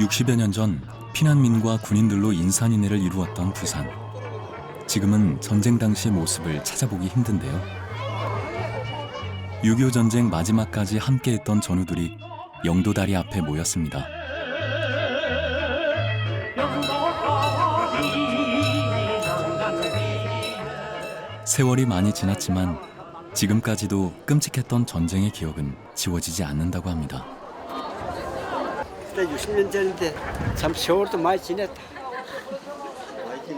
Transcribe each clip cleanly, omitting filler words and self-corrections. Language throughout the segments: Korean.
60여 년 전 피난민과 군인들로 인산인해를 이루었던 부산. 지금은 전쟁 당시의 모습을 찾아보기 힘든데요. 6.25 전쟁 마지막까지 함께했던 전우들이 영도다리 앞에 모였습니다. 세월이 많이 지났지만 지금까지도 끔찍했던 전쟁의 기억은 지워지지 않는다고 합니다. 60년 전인데 참 세월도 많이 지냈다.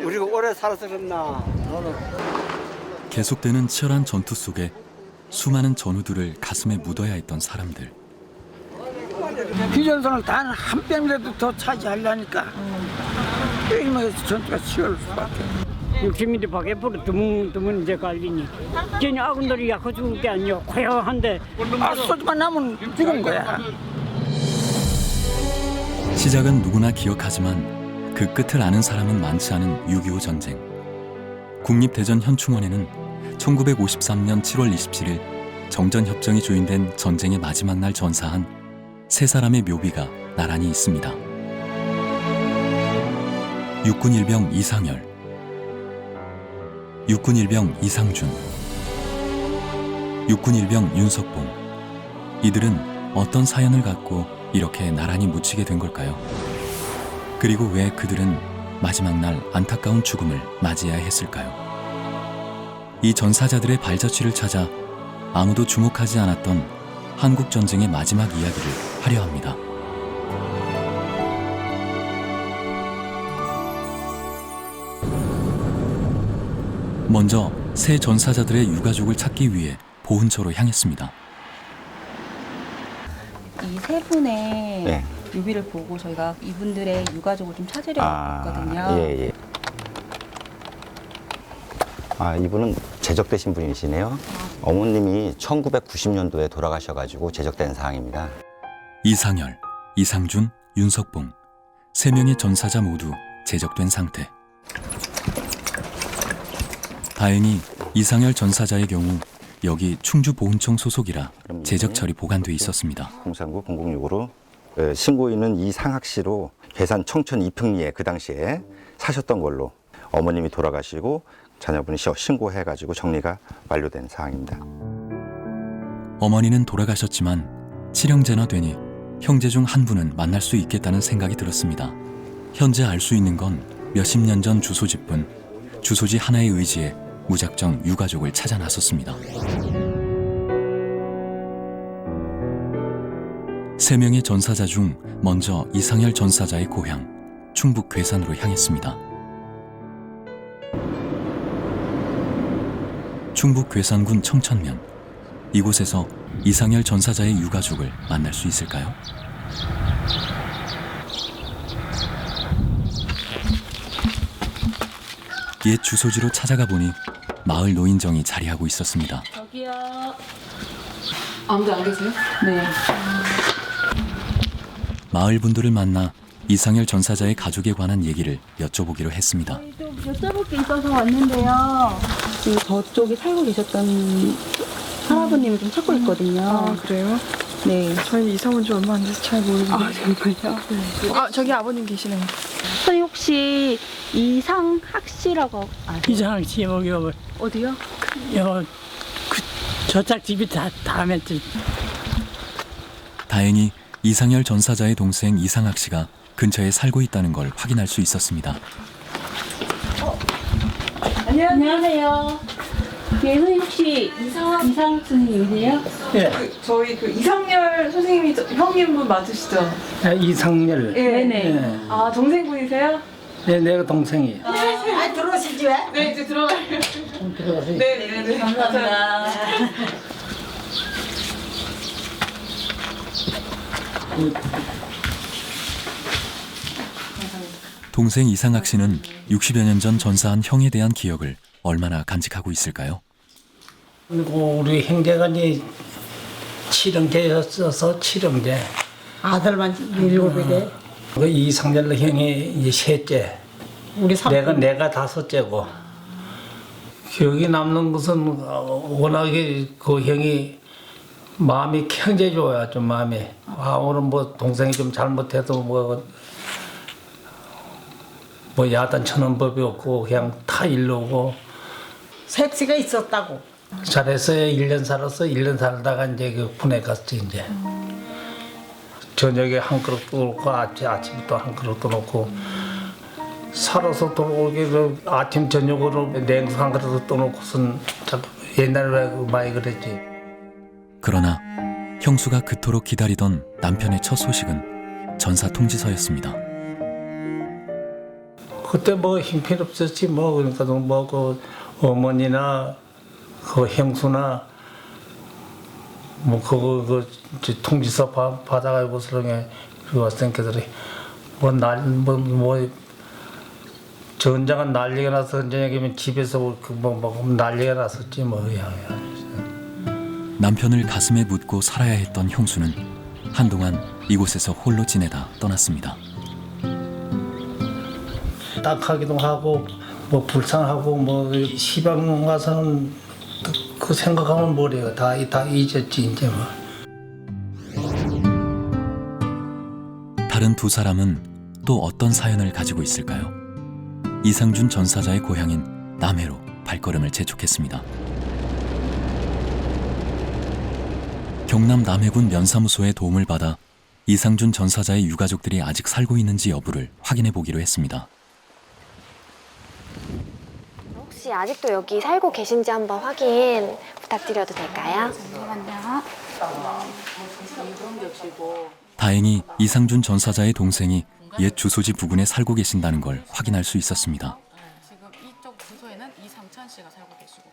우리가 오래 살아서 그랬나. 계속되는 치열한 전투 속에 수많은 전우들을 가슴에 묻어야 했던 사람들. 비전선을 단 한 뼘이라도 더 차지하려니까 게임에서 전투가 치열할 수밖에. 60mm 밖에 불어 드문 이제 갈리니 전혀 아군들이 약해 죽을 게 아니요 고요한데 소주만 남은 죽은 거야. 시작은 누구나 기억하지만 그 끝을 아는 사람은 많지 않은 6.25 전쟁. 국립대전 현충원에는 1953년 7월 27일 정전협정이 조인된 전쟁의 마지막 날 전사한 세 사람의 묘비가 나란히 있습니다. 육군 일병 이상열, 육군 일병 이상준, 육군 일병 윤석봉. 이들은 어떤 사연을 갖고 이렇게 나란히 묻히게 된 걸까요? 그리고 왜 그들은 마지막 날 안타까운 죽음을 맞이해야 했을까요? 이 전사자들의 발자취를 찾아 아무도 주목하지 않았던 한국 전쟁의 마지막 이야기를 하려 합니다. 먼저 새 전사자들의 유가족을 찾기 위해 보훈처로 향했습니다. 이 세 분의 네. 묘비를 보고 저희가 이분들의 유가족을 좀 찾으려고 했거든요. 예. 이분은 제적되신 분이시네요. 어머님이 1990년도에 돌아가셔가지고 제적된 사항입니다. 이상열, 이상준, 윤석봉. 세 명의 전사자 모두 제적된 상태. 다행히 이상열 전사자의 경우 여기 충주보훈청 소속이라 제적 처리 보관돼 있었습니다. 039 0065로 신고인은 이상학 씨로 괴산 청천 이평리에 그 당시에 사셨던 걸로 어머님이 돌아가시고 자녀분이 신고해가지고 정리가 완료된 사항입니다. 어머니는 돌아가셨지만 칠형제나 되니 형제 중 한 분은 만날 수 있겠다는 생각이 들었습니다. 현재 알 수 있는 건 몇십 년 전 주소지뿐 주소지 하나의 의지에 무작정 유가족을 찾아 나섰습니다. 세 명의 전사자 중 먼저 이상열 전사자의 고향 충북 괴산으로 향했습니다. 충북 괴산군 청천면. 이곳에서 이상열 전사자의 유가족을 만날 수 있을까요? 옛 주소지로 찾아가 보니 마을 노인정이 자리하고 있었습니다. 저기요. 아무도 안 계세요? 네. 마을 분들을 만나 이상열 전사자의 가족에 관한 얘기를 여쭤보기로 했습니다. 좀 여쭤볼 게 있어서 왔는데요. 지금 저쪽에 살고 계셨던 할아버님을 좀 찾고 있거든요. 아, 그래요? 네. 저희 이사 온 지 얼마 안 돼서 잘 모르겠어요. 아, 정말요? 아, 저기 아버님 계시네요. 선생님 혹시 이상학 씨라고 아세요? 이상한 씨 여기 어디요? 저짝 집이 다음에 다행히 이상열 전사자의 동생 이상학 씨가 근처에 살고 있다는 걸 확인할 수 있었습니다. 안녕하세요. 네, 선생님 혹시 이상 선생님이세요? 예, 저희 그 이상열 선생님이 형님분 맞으시죠? 이상열. 네네. 아, 동생분이세요? 네, 내가 동생이. 들어오시지 왜? 네, 이제 들어가요. 들어가세요. 네. 감사합니다. 동생 이상학 씨는 60여 년 전 전사한 형에 대한 기억을 얼마나 간직하고 있을까요? 우리 형제가 이제 칠형제였어서 칠형제. 아들만 7개. 그 이상열 형이 이제 셋째. 우리 내가 다섯째고. 기억이 남는 것은 워낙에 그 형이 마음이 굉장히 좋아요. 좀 마음이. 오늘 뭐 동생이 좀 잘못해도 뭐 뭐 야단 쳐는 법이 없고 그냥 다 일로고 색시가 있었다고. 잘했어요. 1년 살았어. 1년 살다가 이제 그 군에 갔지 이제. 저녁에 한 그릇 놓고 아침부터 한 그릇 놓고 살아서 돌아오기 아침 저녁으로 냉수 한 그릇 떠놓고선 옛날에 많이 그랬지. 그러나 형수가 그토록 기다리던 남편의 첫 소식은 전사 통지서였습니다. 그때 뭐 형편없었지 뭐. 그러니까 뭐 그 어머니나 그 형수나 뭐 그거 그 통지서 받아가지고 서령에 왔으니까들이 뭐 전장은 난리가 나서 저녁이면 집에서 뭐 난리가 났었지 뭐. 남편을 가슴에 묻고 살아야 했던 형수는 한동안 이곳에서 홀로 지내다 떠났습니다. 딱하기도 하고 뭐 불쌍하고 뭐 시방 와서는 그 생각하면 뭐래요. 다 잊었지 이제 뭐. 다른 두 사람은 또 어떤 사연을 가지고 있을까요? 이상준 전사자의 고향인 남해로 발걸음을 재촉했습니다. 경남 남해군 면사무소의 도움을 받아 이상준 전사자의 유가족들이 아직 살고 있는지 여부를 확인해 보기로 했습니다. 혹시 아직도 여기 살고 계신지 한번 확인 부탁드려도 될까요? 잠깐만요. 다행히 이상준 전사자의 동생이 옛 주소지 부근에 살고 계신다는 걸 확인할 수 있었습니다. 지금 이쪽 주소에는 이상천 씨가 살고 계시거든요.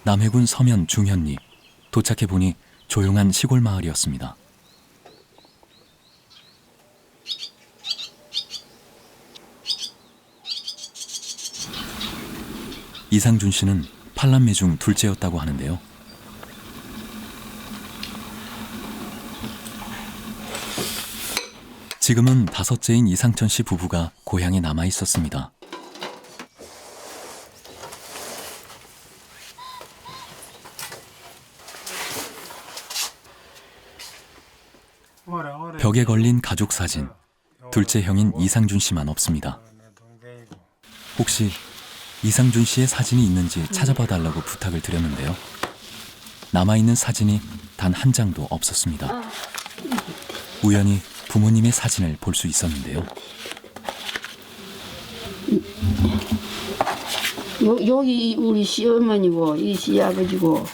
남해군 서면 중현리. 도착해보니 조용한 시골 마을이었습니다. 이상준 씨는 팔남매 중 둘째였다고 하는데요. 지금은 다섯째인 이상천 씨 부부가 고향에 남아 있었습니다. 벽에 걸린 가족 사진. 둘째 형인 이상준 씨만 없습니다. 혹시 이상준 씨의 사진이 있는지 찾아봐 달라고 부탁을 드렸는데요. 남아있는 사진이 단 한 장도 없었습니다. 우연히 부모님의 사진을 볼 수 있었는데요. 여기 우리 시어머니고 이 시아버지고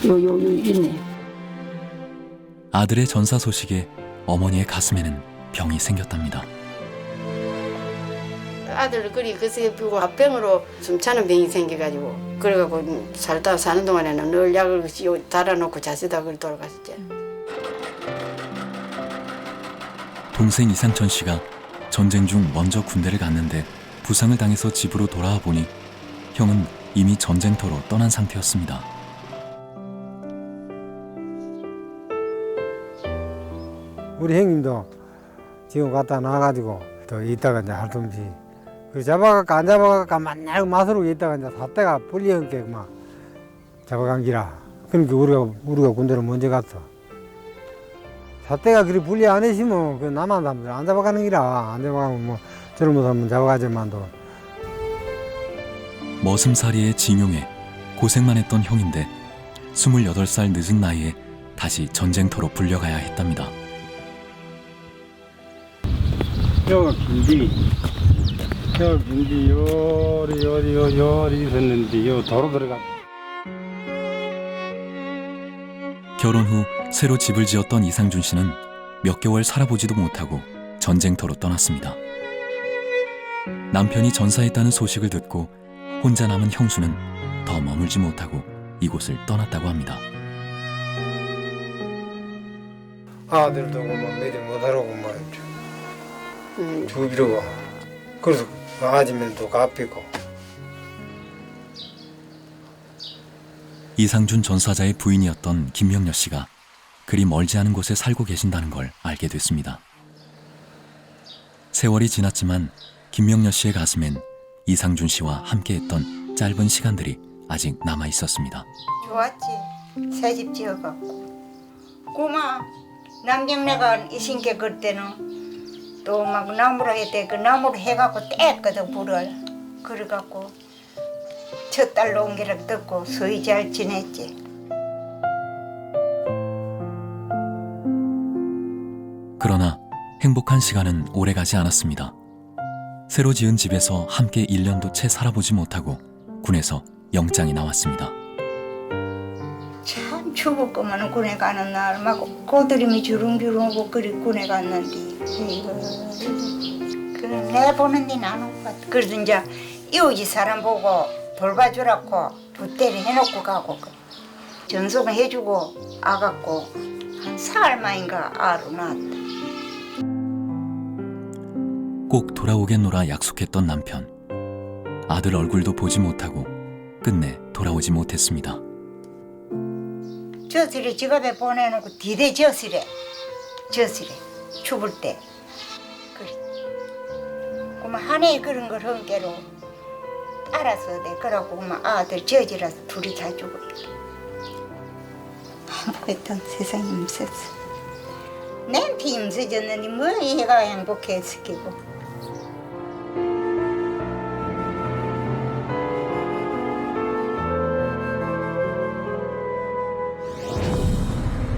요 있네. 아들의 전사 소식에 어머니의 가슴에는 병이 생겼답니다. 아들 그리 그새 비고 합병으로 숨차는 병이 생겨가지고 그래갖고 살다 사는 동안에는 늘 약을 달아놓고 자세다 그리 돌아갔었지. 동생 이상천 씨가 전쟁 중 먼저 군대를 갔는데 부상을 당해서 집으로 돌아와 보니 형은 이미 전쟁터로 떠난 상태였습니다. 우리 형님도 지금 갔다 나와가지고 또 이따가 이제 할동지 그 잡아갖고 안 잡아갖고 만날 맛으로 있다가 이제 사태가 불리한 게막 잡아간 기라. 그러니까 우리가 군대를 먼저 갔어. 사태가 그리 불리 안 했으면 그 남한 사람들 안 잡아가는 기라. 안 잡아가면 뭐 젊은 사람은 잡아가지만도. 머슴살이의 징용에 고생만 했던 형인데 28살 늦은 나이에 다시 전쟁터로 불려가야 했답니다. 뼈가 긴디 요리 있었는데 요 도로 들어가. 결혼 후 새로 집을 지었던 이상준 씨는 몇 개월 살아보지도 못하고 전쟁터로 떠났습니다. 남편이 전사했다는 소식을 듣고 혼자 남은 형수는 더 머물지 못하고 이곳을 떠났다고 합니다. 아들도 뭐 매일 못하라고 뭐 주비려고 그래서 아줌마는 또 갚이고. 이상준 전사자의 부인이었던 김명녀 씨가 그리 멀지 않은 곳에 살고 계신다는 걸 알게 됐습니다. 세월이 지났지만 김명녀 씨의 가슴엔 이상준 씨와 함께했던 짧은 시간들이 아직 남아 있었습니다. 좋았지. 새 집 지어갖고. 고마. 남경네가 이신께 그때는 또 막 나무로 했대. 그 나무로 해갖고 뗐거든 불을. 그래갖고 첫 달로 온 게를 듣고 서희 잘 지냈지. 그러나 행복한 시간은 오래가지 않았습니다. 새로 지은 집에서 함께 1년도 채 살아보지 못하고 군에서 영장이 나왔습니다. 참 죽을 거면 군에 가는 날 막 고드름이 주렁주렁 오고 그리 군에 갔는데 이거 내 보는 데는 안 오고 갔다. 그래서 이제 이웃집 사람 보고 돌봐주라고 붓대를 해놓고 가고 전송을 해주고 아갖고 한 사흘 만인가 아로 낳았다. 꼭 돌아오겠노라 약속했던 남편. 아들 얼굴도 보지 못하고 끝내 돌아오지 못했습니다. 저슬에 지갑에 보내놓고 디대 저슬에 죽을 때 그래. 그만 한 해 그런 걸 한 게로 알아서 돼. 그러고 그만 아들 저지라서 둘이 다 죽어. 행복했던 세상이 힘들었어. 내한테 힘들었는데 뭐 얘가 행복했을기고.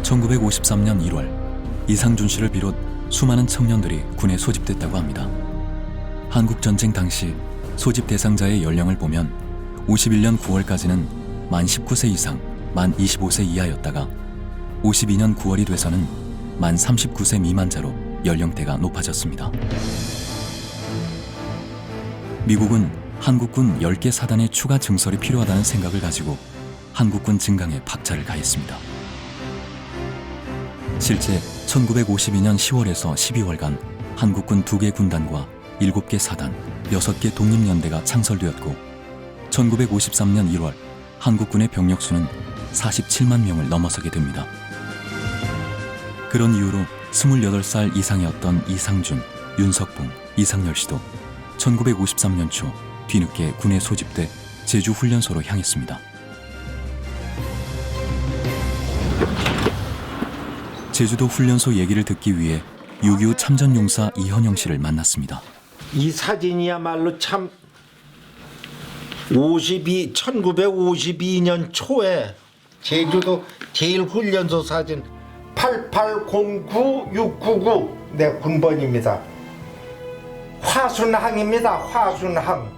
1953년 1월 이상준 씨를 비롯 수많은 청년들이 군에 소집됐다고 합니다. 한국전쟁 당시 소집 대상자의 연령을 보면 51년 9월까지는 만 19세 이상, 만 25세 이하였다가 52년 9월이 돼서는 만 39세 미만자로 연령대가 높아졌습니다. 미국은 한국군 10개 사단의 추가 증설이 필요하다는 생각을 가지고 한국군 증강에 박차를 가했습니다. 실제 1952년 10월에서 12월간 한국군 2개 군단과 7개 사단, 6개 독립연대가 창설되었고 1953년 1월 한국군의 병력수는 47만 명을 넘어서게 됩니다. 그런 이유로 28살 이상이었던 이상준, 윤석봉, 이상열 씨도 1953년 초 뒤늦게 군에 소집돼 제주 훈련소로 향했습니다. 제주도 훈련소 얘기를 듣기 위해 6.25 참전용사 이현영 씨를 만났습니다. 이 사진이야말로 참 1952년 초에 제주도 제1훈련소 사진 8809699 내 군번입니다. 화순항입니다. 화순항.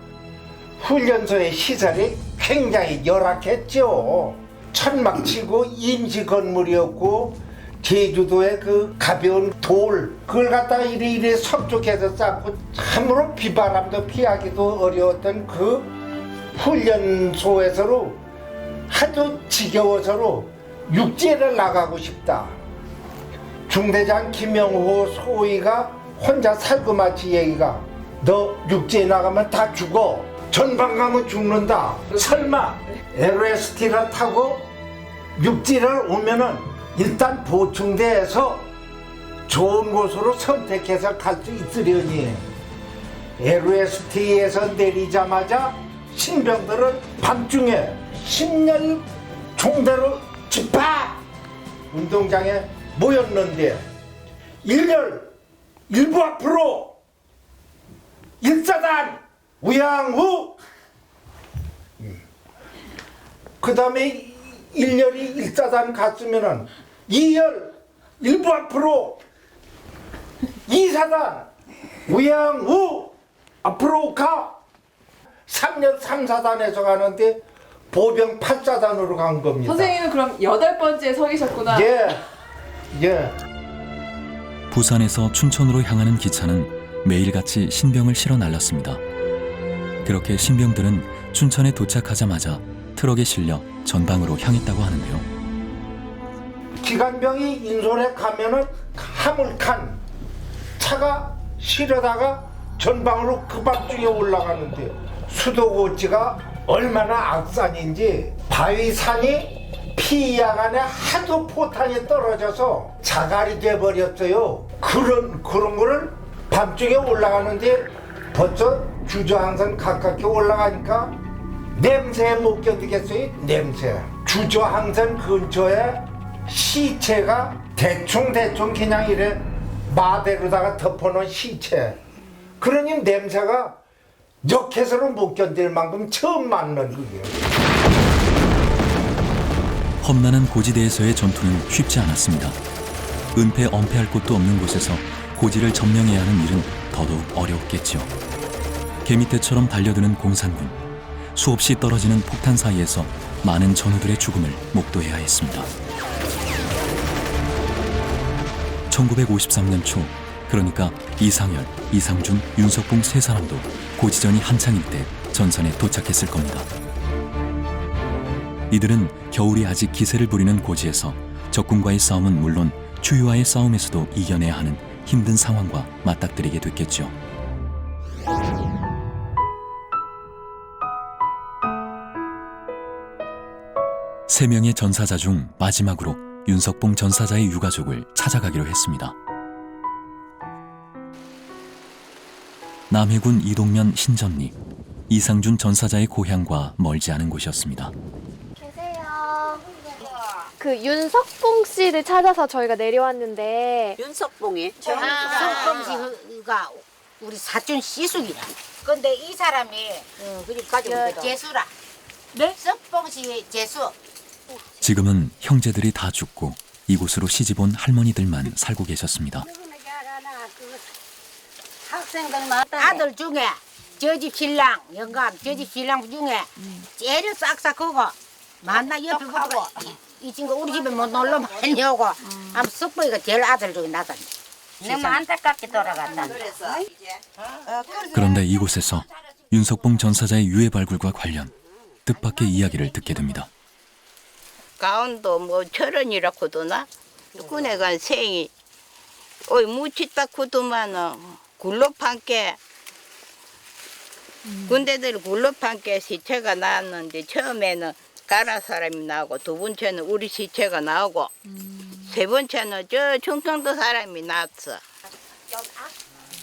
훈련소의 시설이 굉장히 열악했죠. 천막치고 임시 건물이었고 제주도의 그 가벼운 돌 그걸 갖다가 이래 석쪽해서 쌓고 참으로 비바람도 피하기도 어려웠던 그 훈련소에서로 하도 지겨워서로 육지를 나가고 싶다. 중대장 김영호 소위가 혼자 살고마치 얘기가 너 육지에 나가면 다 죽어. 전방 가면 죽는다. 설마 LST를 타고 육지를 오면은 일단 보충대에서 좋은 곳으로 선택해서 갈 수 있으려니 LST에서 내리자마자 신병들은 밤중에 10년 총대로 집합 운동장에 모였는데 일부 앞으로 1사단 우양우 그 다음에 1열이 1사단 갔으면은 2열 일부 앞으로 2사단 우양우 앞으로 가 3년 3사단에서 가는데 보병 8사단으로 간 겁니다. 선생님은 그럼 8번째에 서 계셨구나. 예. 부산에서 춘천으로 향하는 기차는 매일같이 신병을 실어 날랐습니다. 그렇게 신병들은 춘천에 도착하자마자 트럭에 실려 전방으로 향했다고 하는데요. 기관병이 인솔에 가면은 화물칸 차가 실어다가 전방으로 그 밤중에 올라가는데 수도고지가 얼마나 악산인지 바위산이 피야간에 하도 포탄이 떨어져서 자갈이 돼버렸어요. 그런 거를 밤중에 올라가는데 벌써 주저항선 가깝게 올라가니까 냄새에 못 견디겠어요. 냄새. 주저항선 근처에 시체가 대충 그냥 이래 마대로다가 덮어놓은 시체. 그러니 냄새가 역해서는 못 견딜 만큼 처음 맞는 그게요. 험난한 고지대에서의 전투는 쉽지 않았습니다. 은폐, 엄폐할 곳도 없는 곳에서 고지를 점령해야 하는 일은 더더욱 어려웠겠죠. 개미떼처럼 달려드는 공산군, 수없이 떨어지는 폭탄 사이에서 많은 전우들의 죽음을 목도해야 했습니다. 1953년 초, 그러니까 이상열, 이상준, 윤석봉 세 사람도 고지전이 한창일 때 전선에 도착했을 겁니다. 이들은 겨울이 아직 기세를 부리는 고지에서 적군과의 싸움은 물론 추위와의 싸움에서도 이겨내야 하는 힘든 상황과 맞닥뜨리게 됐겠죠. 세 명의 전사자 중 마지막으로 윤석봉 전사자의 유가족을 찾아가기로 했습니다. 남해군 이동면 신전리, 이상준 전사자의 고향과 멀지 않은 곳이었습니다. 계세요. 그 윤석봉 씨를 찾아서 저희가 내려왔는데. 윤석봉이? 윤석봉씨가 우리 사촌 시숙이라. 근데 이 사람이 그리 가지고 재수라. 네? 석봉씨 재수. 지금은 형제들이 다 죽고 이곳으로 시집온 할머니들만 살고 계셨습니다. 학생들만 아들 중에 저 집 신랑 영감 저 집 신랑 중에 제일 싹싹하고 만나 옆에 보고 이 친구 우리 집에 못 놀러 많이오고 아무 석봉이가 제일 아들 중에 나다. 너무 안타깝게 돌아갔다. 그런데 이곳에서 윤석봉 전사자의 유해 발굴과 관련 뜻밖의 이야기를 듣게 됩니다. 가운도 뭐 철원이라고도나 군에 간 생이 어이 무치다 구두만은 굴로판께 군대들 굴로판께 시체가 나왔는데 처음에는 가라 사람이 나오고 두 번째는 우리 시체가 나오고 세 번째는 저 충청도 사람이 나왔어.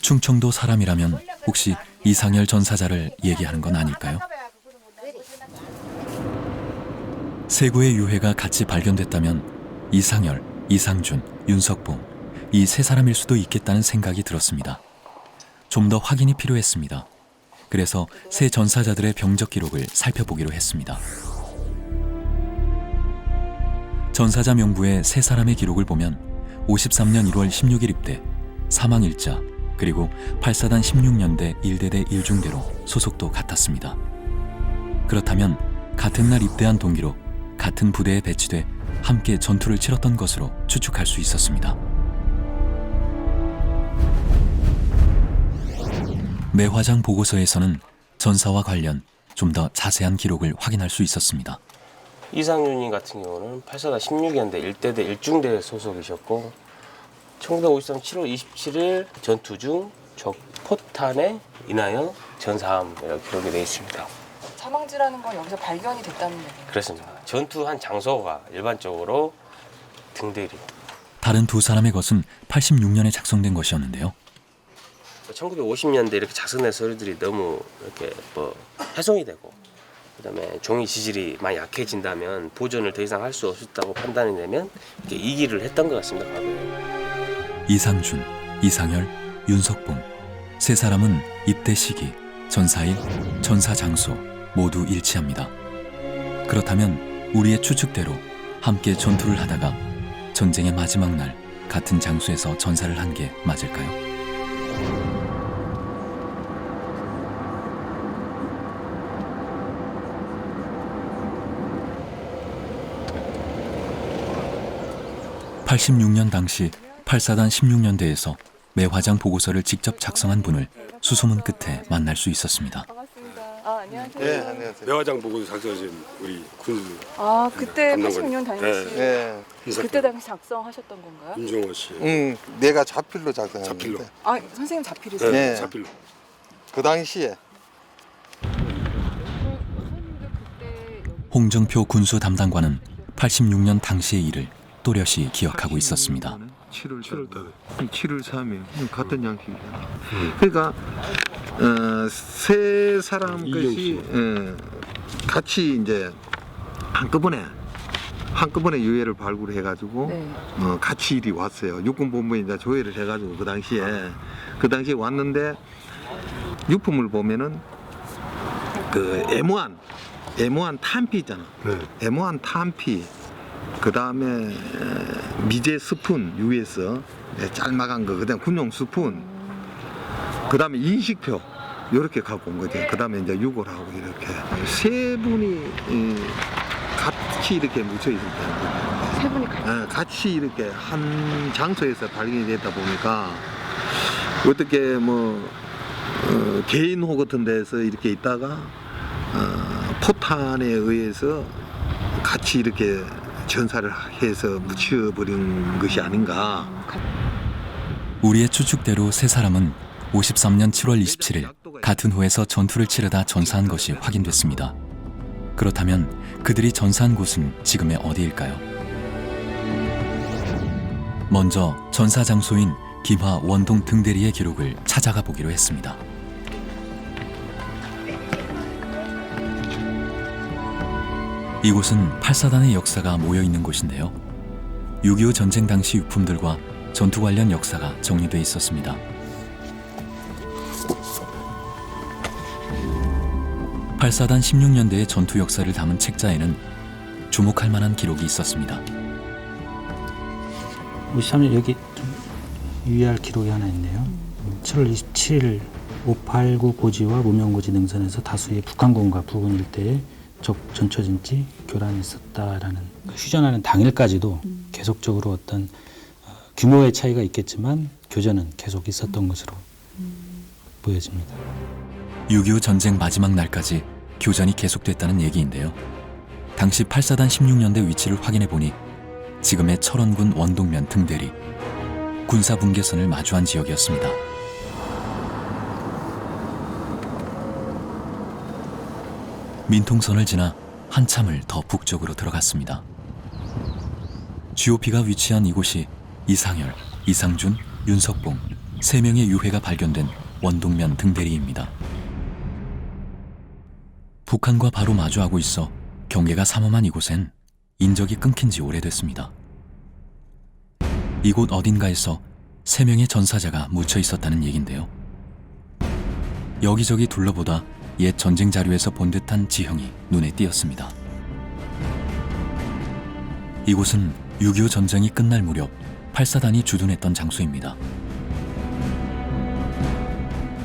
충청도 사람이라면 혹시 이상열 전사자를 얘기하는 건 아닐까요? 세 구의 유해가 같이 발견됐다면 이상열, 이상준, 윤석봉 이 세 사람일 수도 있겠다는 생각이 들었습니다. 좀 더 확인이 필요했습니다. 그래서 세 전사자들의 병적 기록을 살펴보기로 했습니다. 전사자 명부의 세 사람의 기록을 보면 53년 1월 16일 입대, 사망일자, 그리고 8사단 16년대 1대대 1중대로 소속도 같았습니다. 그렇다면 같은 날 입대한 동기로 같은 부대에 배치돼 함께 전투를 치렀던 것으로 추측할 수 있었습니다. 매화장 보고서에서는 전사와 관련 좀 더 자세한 기록을 확인할 수 있었습니다. 이상윤이 같은 경우는 8사단 16년대 1대대 1중대 소속이셨고 1953년 7월 27일 전투 중 적 포탄에 인하여 전사함이라고 기록이 되어 있습니다. 사망지라는 건 여기서 발견이 됐다는 얘기예요? 그렇습니다. 전투한 장소가 일반적으로 등대리. 다른 두 사람의 것은 86년에 작성된 것이었는데요. 1950년대 이렇게 작성된 서류들이 너무 이렇게 훼손이 되고 그다음에 종이 지질이 많이 약해진다면 보존을 더 이상 할 수 없었다고 판단이 되면 이렇게 이기를 했던 것 같습니다. 과거에. 이상준, 이상열, 윤석봉 세 사람은 입대 시기, 전사일, 전사 장소 모두 일치합니다. 그렇다면 우리의 추측대로 함께 전투를 하다가 전쟁의 마지막 날 같은 장소에서 전사를 한 게 맞을까요? (86년) 당시 8사단 16년대에서 매화장 보고서를 직접 작성한 분을 수소문 끝에 만날 수 있었습니다. 안녕하세요. 네, 안녕하세요. 매화장 보고서 작성하신 우리 군수. 아, 그때 담당관. 86년 당시. 네. 그때 당시 작성하셨던 건가요? 임종호 씨. 내가 자필로 작성했는데. 자필로. 아, 선생님 자필이세요? 네, 자필로. 그 당시에 홍정표 군수 담당관은 86년 당시의 일을 또렷이 기억하고 있었습니다. 7월 3일 같은 양식이잖아. 그러니까 세 사람 것이 같이 이제 한꺼번에 한꺼번에 유해를 발굴해가지고 네. 같이 이리 왔어요. 육군본부에 이제 조회를 해가지고 그 당시에 왔는데 유품을 보면은 그 애모한 탄피 있잖아. 애모한 탄피, 그 다음에 미제 스푼 US 짤막한 거, 그다음 군용 스푼, 그 다음에 인식표 이렇게 갖고 온 거죠. 그 다음에 이제 유골하고 이렇게 세 분이 같이 이렇게 묻혀 있을 때, 세 분이 같이 이렇게 한 장소에서 발견이 됐다 보니까 어떻게 뭐 개인호 같은 데서 이렇게 있다가 포탄에 의해서 같이 이렇게 전사를 해서 묻혀버린 것이 아닌가. 우리의 추측대로 세 사람은 53년 7월 27일 같은 호에서 전투를 치르다 전사한 것이 확인됐습니다. 그렇다면 그들이 전사한 곳은 지금의 어디일까요? 먼저 전사 장소인 김화 원동 등대리의 기록을 찾아가 보기로 했습니다. 이곳은 8사단의 역사가 모여있는 곳인데요. 6.25 전쟁 당시 유품들과 전투 관련 역사가 정리돼 있었습니다. 8사단 16년대의 전투 역사를 담은 책자에는 주목할 만한 기록이 있었습니다. 53년 여기 좀 유의할 기록이 하나 있네요. 7월 27일 589 고지와 무명고지 능선에서 다수의 북한군과 부근 일대에 적 전초진지 교란이 있었다라는, 휴전하는 당일까지도 계속적으로 어떤 규모의 차이가 있겠지만 교전은 계속 있었던 것으로 보여집니다. 6.25 전쟁 마지막 날까지 교전이 계속됐다는 얘기인데요. 당시 8사단 16년대 위치를 확인해 보니 지금의 철원군 원동면 등대리, 군사분계선을 마주한 지역이었습니다. 민통선을 지나 한참을 더 북쪽으로 들어갔습니다. GOP가 위치한 이곳이 이상열, 이상준, 윤석봉 3명의 유해가 발견된 원동면 등대리입니다. 북한과 바로 마주하고 있어 경계가 삼엄한 이곳엔 인적이 끊긴 지 오래됐습니다. 이곳 어딘가에서 3명의 전사자가 묻혀 있었다는 얘긴데요. 여기저기 둘러보다 옛 전쟁 자료에서 본 듯한 지형이 눈에 띄었습니다. 이곳은 6.25 전쟁이 끝날 무렵 8사단이 주둔했던 장소입니다.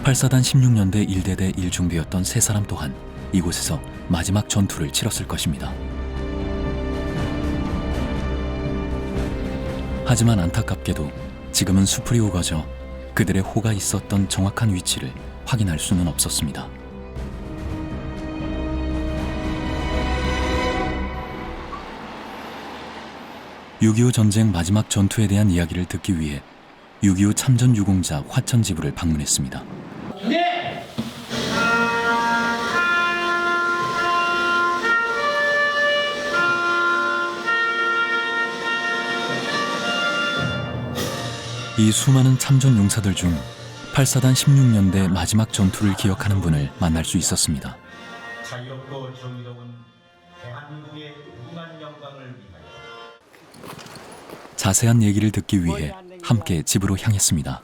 8사단 16년대 1대대 1중대였던 세 사람 또한 이곳에서 마지막 전투를 치렀을 것입니다. 하지만 안타깝게도 지금은 수풀이 우거져 그들의 호가 있었던 정확한 위치를 확인할 수는 없었습니다. (6.25) 전쟁 마지막 전투에 대한 이야기를 듣기 위해 6.25 참전 유공자 화천지부를 방문했습니다. 네. 이 수많은 참전 용사들 중 8사단 16년대 마지막 전투를 기억하는 분을 만날 수 있었습니다. 자유롭고 정의로운 대한민국의 무한 영광을 위하여. 자세한 얘기를 듣기 위해 함께 집으로 향했습니다.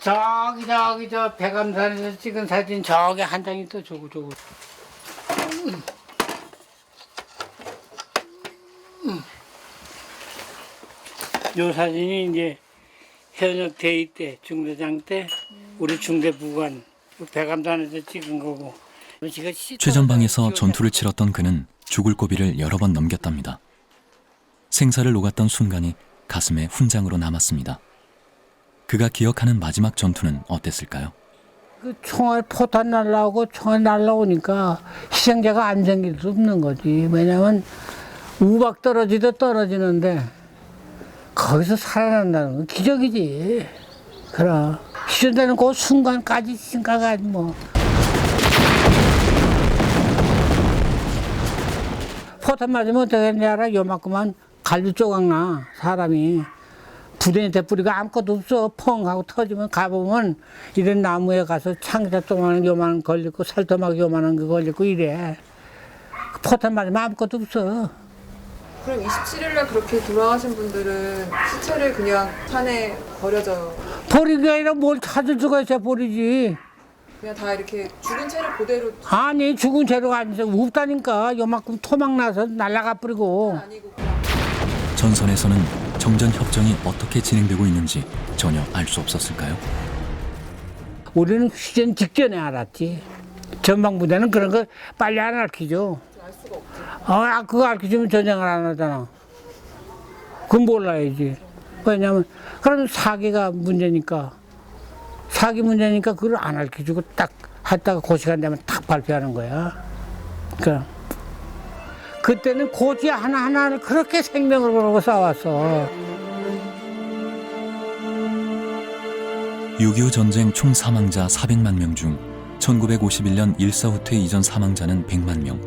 저기 저 백암산에서 찍은 사진 저기 한 장이 또 저거. 요 사진이 이제 현역 대위 때, 중대장 때 우리 중대 부관 백암산에서 찍은 거고. 최전방에서 전투를 치렀던 그는 죽을 고비를 여러 번 넘겼답니다. 생사를 녹았던 순간이 가슴에 훈장으로 남았습니다. 그가 기억하는 마지막 전투는 어땠을까요? 그 총알 포탄 날라오고 총알 날라오니까 희생자가 안 생길 수 없는 거지. 왜냐면 우박 떨어지는데 거기서 살아난다는 건 기적이지. 그럼 희생되는 그 순간까지 생각하지 뭐. 포탄 맞으면 어떻게 되는지 알아? 요만큼만 갈비 조각 나 사람이. 부대한테 뿌리가 아무것도 없어. 펑 하고 터지면 가보면 이런 나무에 가서 창자 조그마한 요만한 걸리고 살토막 요만한 거 걸리고 이래. 포탄 맞으면 아무것도 없어. 그럼 27일날 그렇게 돌아가신 분들은 시체를 그냥 산에 버려져요. 버리는 게 아니라 뭘 찾을 수가 있어 버리지. 그냥 다 이렇게 죽은 채를 그대로. 아니 죽은 채로가 아니죠. 없다니까. 요만큼 토막 나서 날아가 버리고. 전선에서는 정전 협정이 어떻게 진행되고 있는지 전혀 알 수 없었을까요? 우리는 휴전 직전에 알았지. 전방부대는 그런 거 빨리 안 알려줘. 그거 알려주면 전쟁을 안 하잖아. 그건 몰라야지. 왜냐면 그럼 사기가 문제니까. 사기 문제니까 그걸 안 알려주고 딱 했다가 그 시간 되면 딱 발표하는 거야. 그러니까 그때는 고지 하나하나를 그렇게 생명을 걸고 싸웠어. 6.25 전쟁 총 사망자 400만 명 중 1951년 일사후퇴 이전 사망자는 100만 명,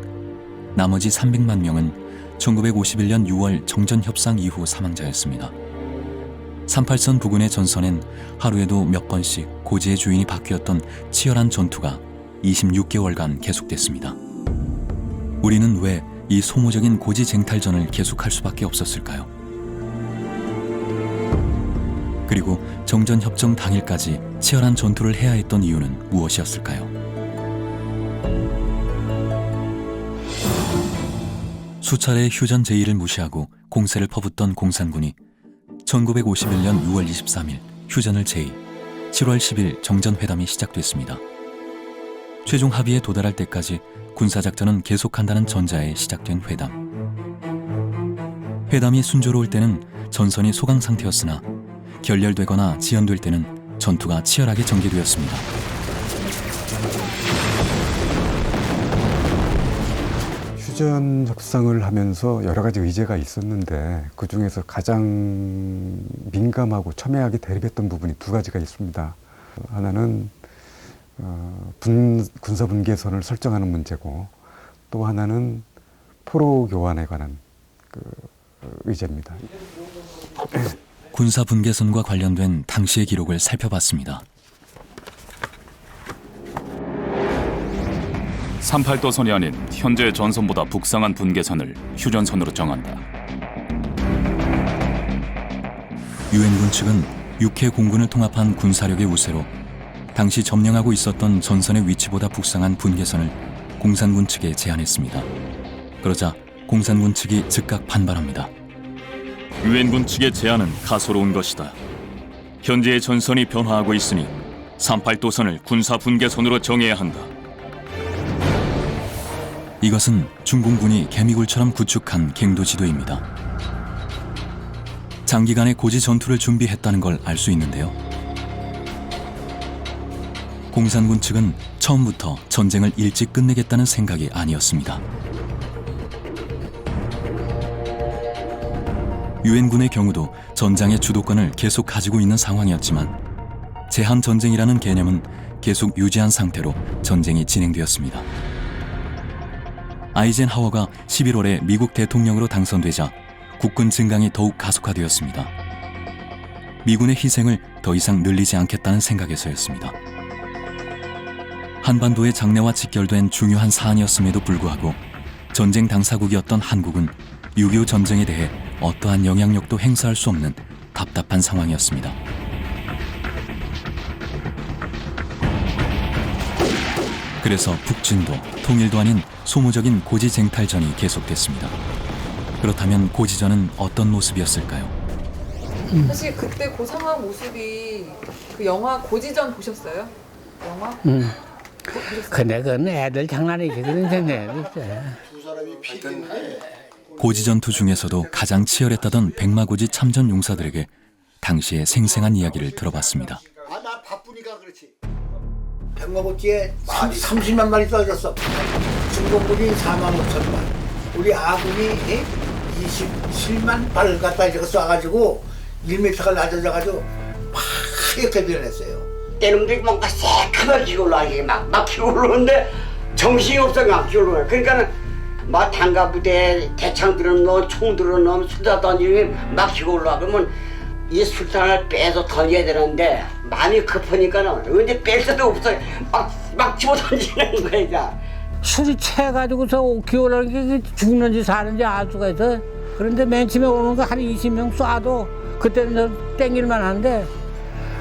나머지 300만 명은 1951년 6월 정전협상 이후 사망자였습니다. 38선 부근의 전선엔 하루에도 몇 번씩 고지의 주인이 바뀌었던 치열한 전투가 26개월간 계속됐습니다. 우리는 왜 이 소모적인 고지 쟁탈전을 계속할 수밖에 없었을까요? 그리고 정전협정 당일까지 치열한 전투를 해야 했던 이유는 무엇이었을까요? 수차례 휴전 제의를 무시하고 공세를 퍼붓던 공산군이 1951년 6월 23일 휴전을 제의, 7월 10일 정전회담이 시작됐습니다. 최종 합의에 도달할 때까지 군사작전은 계속한다는 전자에 시작된 회담. 회담이 순조로울 때는 전선이 소강 상태였으나 결렬되거나 지연될 때는 전투가 치열하게 전개되었습니다. 휴전 협상을 하면서 여러 가지 의제가 있었는데 그 중에서 가장 민감하고 첨예하게 대립했던 부분이 두 가지가 있습니다. 하나는 군사 분계선을 설정하는 문제고, 또 하나는 포로 교환에 관한 의제입니다. 군사 분계선과 관련된 당시의 기록을 살펴봤습니다. 38도선이 아닌 현재 전선보다 북상한 분계선을 휴전선으로 정한다. 유엔군 측은 6회 공군을 통합한 군사력의 우세로 당시 점령하고 있었던 전선의 위치보다 북상한 분계선을 공산군 측에 제안했습니다. 그러자 공산군 측이 즉각 반발합니다. 유엔군 측의 제안은 가소로운 것이다. 현재의 전선이 변화하고 있으니 38도선을 군사 분계선으로 정해야 한다. 이것은 중공군이 개미굴처럼 구축한 갱도 지도입니다. 장기간의 고지 전투를 준비했다는 걸 알 수 있는데요. 공산군 측은 처음부터 전쟁을 일찍 끝내겠다는 생각이 아니었습니다. 유엔군의 경우도 전장의 주도권을 계속 가지고 있는 상황이었지만 제한 전쟁이라는 개념은 계속 유지한 상태로 전쟁이 진행되었습니다. 아이젠하워가 11월에 미국 대통령으로 당선되자 국군 증강이 더욱 가속화되었습니다. 미군의 희생을 더 이상 늘리지 않겠다는 생각에서였습니다. 한반도의 장래와 직결된 중요한 사안이었음에도 불구하고 전쟁 당사국이었던 한국은 6.25 전쟁에 대해 어떠한 영향력도 행사할 수 없는 답답한 상황이었습니다. 그래서 북진도 통일도 아닌 소모적인 고지 쟁탈전이 계속됐습니다. 그렇다면 고지전은 어떤 모습이었을까요? 사실 그때 그 상황 모습이 그 영화 고지전 보셨어요? 영화? 근데 그건 애들 장난이지. 그런 생각이 있어. 고지 전투 중에서도 가장 치열했다던 백마고지 참전 용사들에게 당시의 생생한 이야기를 들어봤습니다. 나 바쁘니까 그렇지. 백마고지에 30만 마리 떨어졌어. 중공군이 4만 5천만. 우리 아군이 27만 발을 갖다 이렇게 쏴가지고 1m가 낮아져가지고 파랗게 변했어요. 때놈들이 뭔가 새카맣게 기어 올라가게 막 기어 올라오는데 정신이 없어 막 기어 올라가. 그러니까는 막 단가부대 대창 들어넣어 총 들어넣으면 술다 던지면 막 기어 올라가. 그러면 이 술탄을 빼서 던져야 되는데 마음이 급하니까는 언제 뺄 수도 없어. 막 집어 던지는 거야. 술이 채가지고서 기어오르는 게 죽는지 사는지 알 수가 있어. 그런데 맨 처음에 오는 거 한 20명 쏴도 그때는 땡길만 한데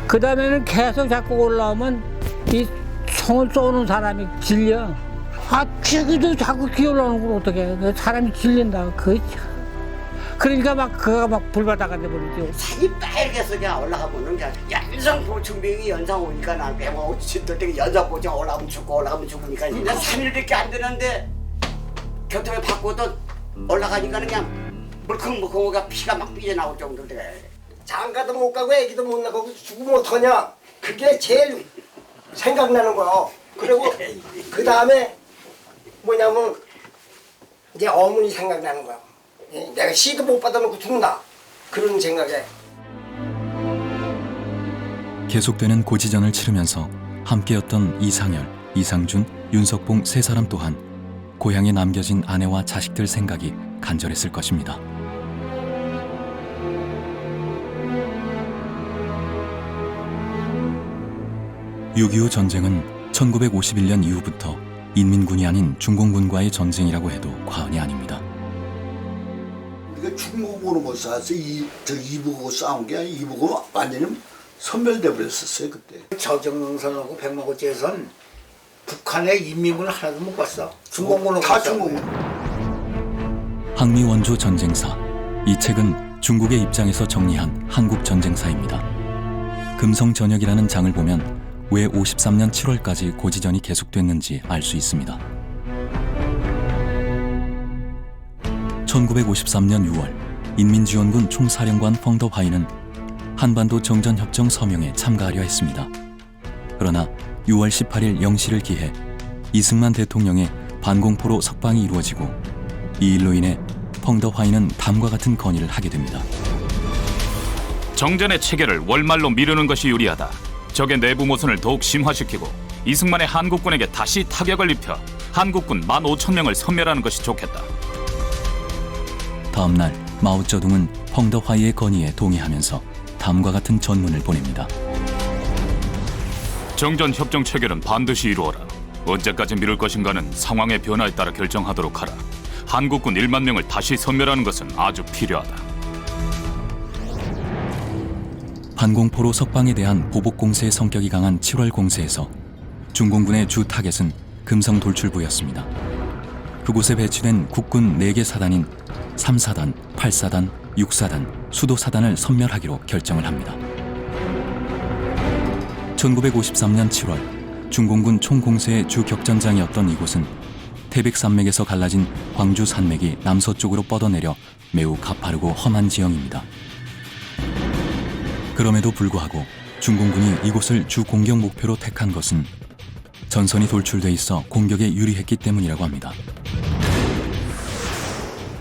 그 다음에는 계속 자꾸 올라오면 이 총을 쏘는 사람이 질려. 아, 저기도 자꾸 기어오르는 걸 어떡해. 사람이 질린다. 그러니까 그가 막 불바다가 돼버리죠. 산이 빨개서 그냥 올라가보는 게 연상 보충병이 연상 오니까 난 배고 진들 때 연상 보충 올라가면 죽으니까 이제 3일밖에 안 되는데 교통에 바꿔도 올라가니까 그냥 물컹물컹하게 피가 막 삐져나올 정도로 돼. 장가도 못 가고 애기도 못 나가고 죽으면 어떡하냐. 그게 제일 생각나는 거야. 그리고 그 다음에 뭐냐면 이제 어머니 생각나는 거야. 내가 시도 못 받아놓고 죽는다. 그런 생각에. 계속되는 고지전을 치르면서 함께였던 이상열, 이상준, 윤석봉 세 사람 또한 고향에 남겨진 아내와 자식들 생각이 간절했을 것입니다. 6.25 전쟁은 1951년 이후부터 인민군이 아닌 중공군과의 전쟁이라고 해도 과언이 아닙니다. 우리가 중공군으로 못 싸웠어. 이북하고 싸운 게 아니라 이북은 완전히 선멸돼 버렸었어요 그때. 저정선하고 백마고지에선 북한의 인민군을 하나도 못 봤어. 중공군으로 다 중공군. 항미 원조 전쟁사. 이 책은 중국의 입장에서 정리한 한국 전쟁사입니다. 금성전역이라는 장을 보면 왜 53년 7월까지 고지전이 계속됐는지 알 수 있습니다. 1953년 6월 인민지원군 총사령관 펑더화이는 한반도 정전협정 서명에 참가하려 했습니다. 그러나 6월 18일 0시를 기해 이승만 대통령의 반공포로 석방이 이루어지고 이 일로 인해 펑더화이는 다음과 같은 건의를 하게 됩니다. 정전의 체결을 월말로 미루는 것이 유리하다. 적의 내부 모순을 더욱 심화시키고 이승만의 한국군에게 다시 타격을 입혀 한국군 15,000명을 섬멸하는 것이 좋겠다. 다음 날 마오쩌둥은 펑더화이의 건의에 동의하면서 다음과 같은 전문을 보냅니다. 정전 협정 체결은 반드시 이루어라. 언제까지 미룰 것인가는 상황의 변화에 따라 결정하도록 하라. 한국군 1만 명을 다시 섬멸하는 것은 아주 필요하다. 반공포로 석방에 대한 보복 공세의 성격이 강한 7월 공세에서 중공군의 주 타겟은 금성 돌출부였습니다. 그곳에 배치된 국군 4개 사단인 3사단, 8사단, 6사단, 수도사단을 섬멸하기로 결정을 합니다. 1953년 7월 중공군 총공세의 주 격전장이었던 이곳은 태백산맥에서 갈라진 광주 산맥이 남서쪽으로 뻗어내려 매우 가파르고 험한 지형입니다. 그럼에도 불구하고 중공군이 이곳을 주 공격 목표로 택한 것은 전선이 돌출돼 있어 공격에 유리했기 때문이라고 합니다.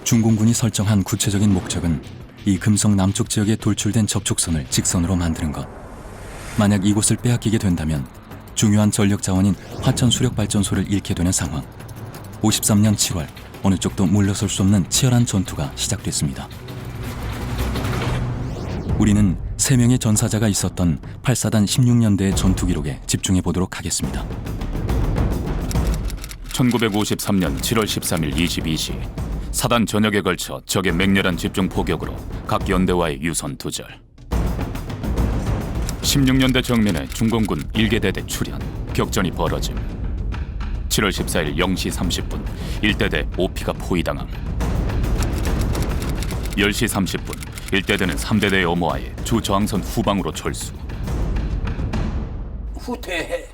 중공군이 설정한 구체적인 목적은 이 금성 남쪽 지역에 돌출된 접촉선을 직선으로 만드는 것. 만약 이곳을 빼앗기게 된다면 중요한 전력 자원인 화천 수력발전소를 잃게 되는 상황. 53년 7월 어느 쪽도 물러설 수 없는 치열한 전투가 시작됐습니다. 우리는 3명의 전사자가 있었던 8사단 16년대의 전투 기록에 집중해 보도록 하겠습니다. 1953년 7월 13일 22시 사단 전역에 걸쳐 적의 맹렬한 집중 포격으로 각 연대와의 유선 두절. 16년대 정면에 중공군 1개대대 출현, 격전이 벌어짐. 7월 14일 0시 30분 1대대 오피가 포위당함. 10시 30분 1대대는 3대대의 엄호하에 주 저항선 후방으로 철수. 후퇴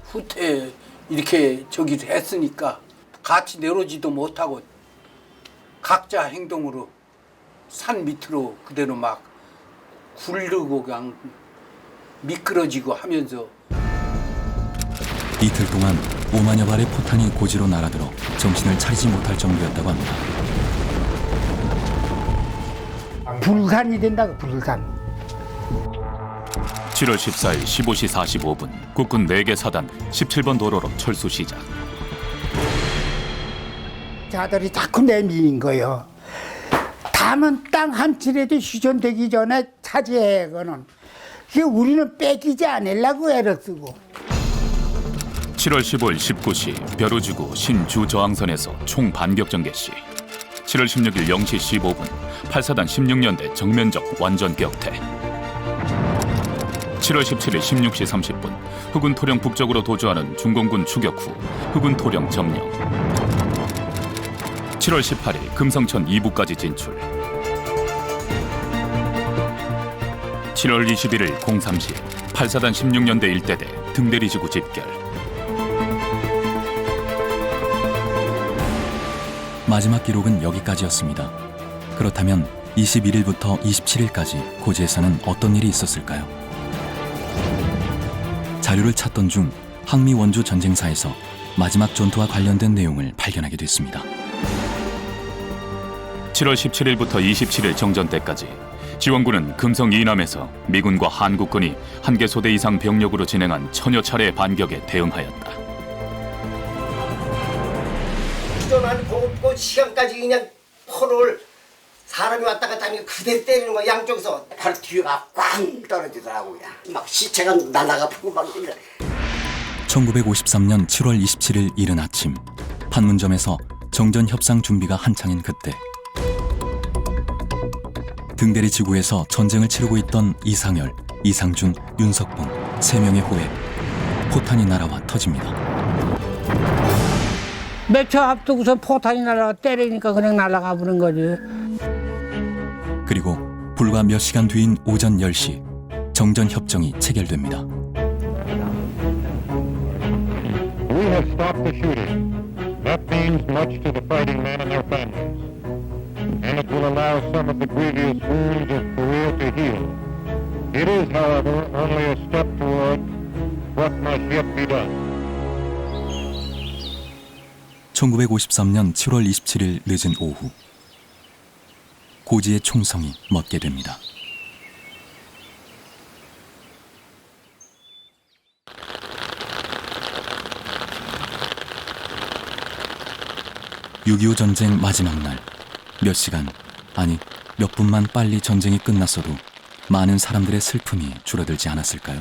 이렇게 저기 했으니까 같이 내려오지도 못하고 각자 행동으로 산 밑으로 그대로 막 굴르고 그냥 미끄러지고 하면서 이틀 동안 5만여 발의 포탄이 고지로 날아들어 정신을 차리지 못할 정도였다고 합니다. 불산이 된다고 불산. 7월 14일 15시 45분 국군 4개 사단 17번 도로로 철수 시작. 자들이 자꾸 내미는 거요. 담은 땅 한 칠에도 휴전되기 전에 차지해 그거는. 우리는 뺏기지 않으려고 애를 쓰고. 7월 15일 19시 벼루지구 신주 저항선에서 총 반격전 개시. 7월 16일 0시 15분 8사단 16년대 정면적 완전 격퇴. 7월 17일 16시 30분 흑운 토령 북쪽으로 도주하는 중공군 추격 후 흑운 토령 점령. 7월 18일 금성천 2부까지 진출. 7월 21일 03시 8사단 16년대 일대대 등대리지구 집결. 마지막 기록은 여기까지였습니다. 그렇다면 21일부터 27일까지 고지에서는 어떤 일이 있었을까요? 자료를 찾던 중 항미 원조 전쟁사에서 마지막 전투와 관련된 내용을 발견하게 됐습니다. 7월 17일부터 27일 정전 때까지 지원군은 금성 이남에서 미군과 한국군이 한 개 소대 이상 병력으로 진행한 천여 차례의 반격에 대응하였다. 주전하는 그 시간까지 그냥 포를 사람이 왔다 갔다 하니까 그대로 때리는 거야. 양쪽에서 바로 뒤가 꽝 떨어지더라고요. 막 시체가 날아가 푸고 막 이래. 1953년 7월 27일 이른 아침 판문점에서 정전 협상 준비가 한창인 그때 등대리 지구에서 전쟁을 치르고 있던 이상열, 이상준, 윤석봉 3명의 호에 포탄이 날아와 터집니다. 몇 초 앞두고서 포탄이 날아가 때리니까 그냥 날아가 버린 거지. 그리고 불과 몇 시간 뒤인 오전 10시 정전 협정이 체결됩니다. We have stopped the shooting. That means much to the fighting men and their families. And it will allow some of the grievous wounds of Korea to heal. It is, however, only a step toward what must yet be done. 1953년 7월 27일 늦은 오후 고지의 총성이 멎게 됩니다. (6.25) 전쟁 마지막 날 몇 시간, 아니 몇 분만 빨리 전쟁이 끝났어도 많은 사람들의 슬픔이 줄어들지 않았을까요?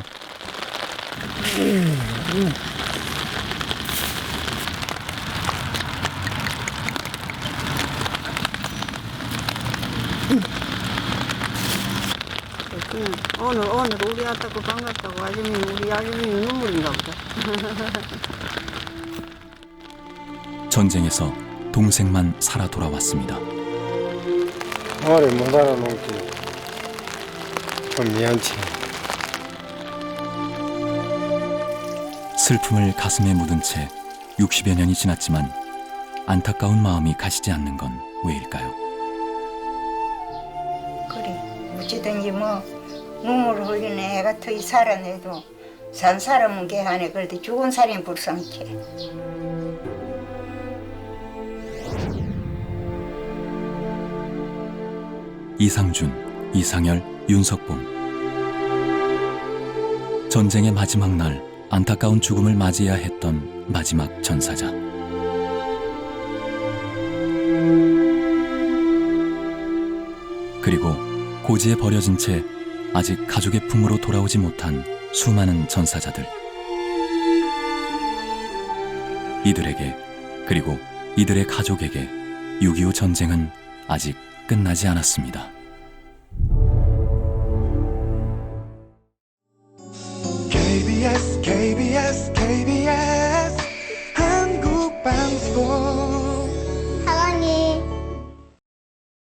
오늘 우리 왔다고 반갑다고 아줌이 우리 아줌이 눈물인가 보다. 전쟁에서 동생만 살아 돌아왔습니다. 오래 못 알아놓기 좀 미안치. 슬픔을 가슴에 묻은 채 60여 년이 지났지만 안타까운 마음이 가시지 않는 건 왜일까요? 그래 어찌든지 뭐 눈물 흘리는 애가 더 살아내도 산 사람은 개하네. 그래도 죽은 사람이 불쌍치. 이상준, 이상열, 윤석봉. 전쟁의 마지막 날 안타까운 죽음을 맞이해야 했던 마지막 전사자. 그리고 고지에 버려진 채 아직 가족의 품으로 돌아오지 못한 수많은 전사자들. 이들에게 그리고 이들의 가족에게 6.25 전쟁은 아직 끝나지 않았습니다.